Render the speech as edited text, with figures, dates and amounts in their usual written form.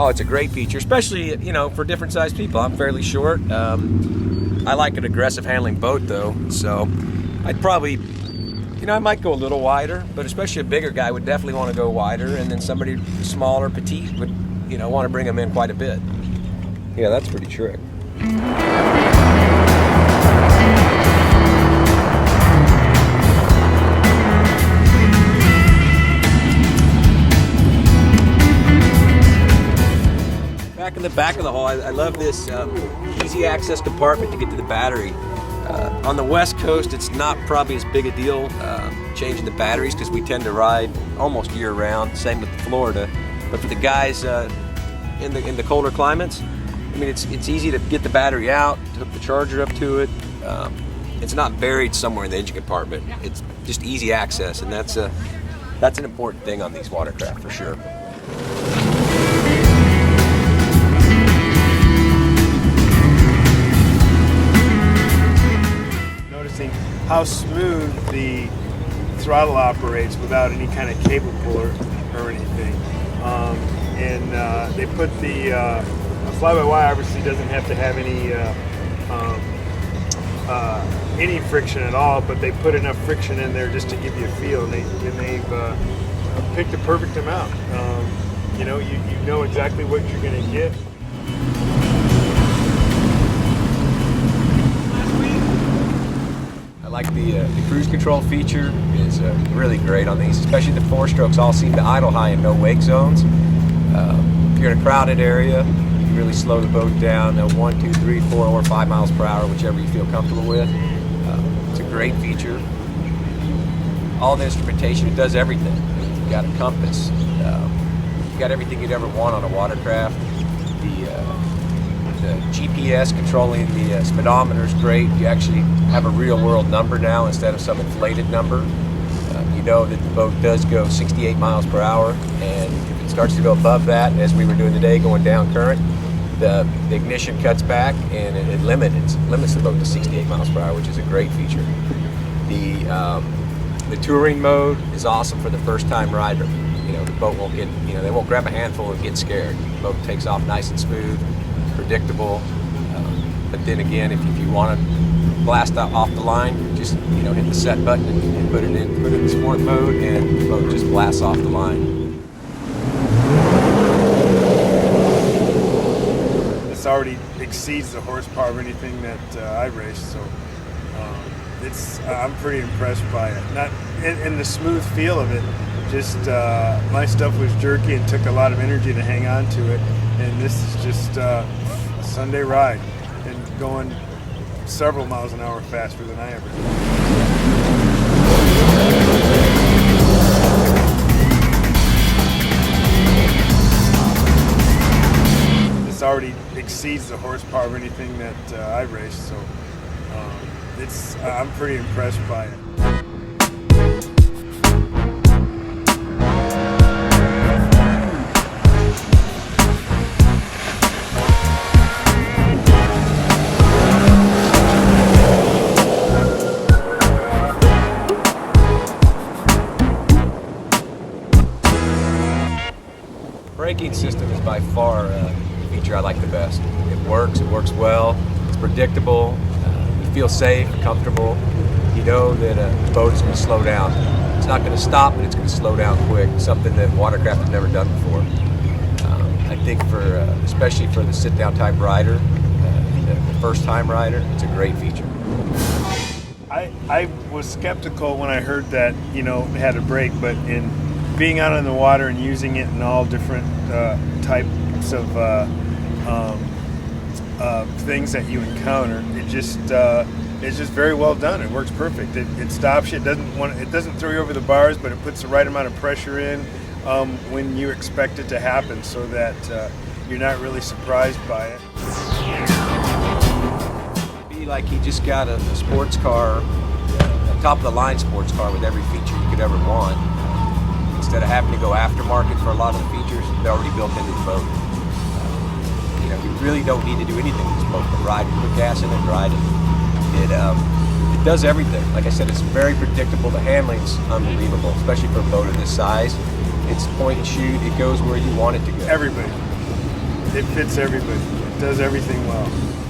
Oh, it's a great feature, especially, you know, for different sized people. I'm fairly short. I like an aggressive handling boat though, so I'd probably, you know, I might go a little wider, but especially a bigger guy would definitely want to go wider, and then somebody smaller, petite would, you know, want to bring them in quite a bit. Yeah, that's pretty trick. Back in the back of the hull, I love this easy access compartment to get to the battery. On the West Coast, it's not probably as big a deal changing the batteries because we tend to ride almost year-round. Same with Florida. But for the guys in the colder climates, I mean, it's easy to get the battery out, to hook the charger up to it. It's not buried somewhere in the engine compartment. It's just easy access, and that's an important thing on these watercraft for sure. How smooth the throttle operates without any kind of cable puller or anything. They put the fly-by-wire obviously doesn't have to have any friction at all, but they put enough friction in there just to give you a feel, and they've picked the perfect amount. You know exactly what you're going to get. I like the cruise control feature is really great on these, especially the 4-strokes all seem to idle high in no wake zones. If you're in a crowded area, you can really slow the boat down 1, 2, 3, 4, or 5 miles per hour, whichever you feel comfortable with. It's a great feature. All the instrumentation, it does everything. You've got a compass, you've got everything you'd ever want on a watercraft. The GPS controlling the speedometer is great. You actually have a real world number now instead of some inflated number. You know that the boat does go 68 miles per hour, and if it starts to go above that, as we were doing today, going down current, the ignition cuts back and it limits the boat to 68 miles per hour, which is a great feature. The touring mode is awesome for the first time rider. You know, the boat won't get, you know, they won't grab a handful and get scared. The boat takes off nice and smooth, predictable, but then again, if you want to blast off the line, just, you know, hit the set button and put it in sport mode, and the boat just blasts off the line. This already exceeds the horsepower of anything that I raced, so I'm pretty impressed by it. And the smooth feel of it. Just my stuff was jerky and took a lot of energy to hang on to it, and this is just a Sunday ride and going several miles an hour faster than I ever did. This already exceeds the horsepower of anything that I raced, so I'm pretty impressed by it. Braking system is by far the feature I like the best. It works well, it's predictable, you feel safe, comfortable. You know that the boat is going to slow down. It's not going to stop, but it's going to slow down quick, something that watercraft have never done before. I think especially for the sit-down type rider, the first-time rider, it's a great feature. I was skeptical when I heard that, you know, it had a brake, but in being out on the water and using it in all different types of things that you encounter, it's just very well done. It works perfect. It stops you. It doesn't throw you over the bars, but it puts the right amount of pressure in when you expect it to happen, so that you're not really surprised by it. Be like you just got a sports car, a top of the line sports car with every feature you could ever want. Instead of having to go aftermarket for a lot of the features, they're already built into the boat. You know, you really don't need to do anything with this boat but ride it, put gas in it, and ride it. It does everything. Like I said, it's very predictable. The handling's unbelievable, especially for a boat of this size. It's point and shoot. It goes where you want it to go. Everybody. it fits everybody. It does everything well.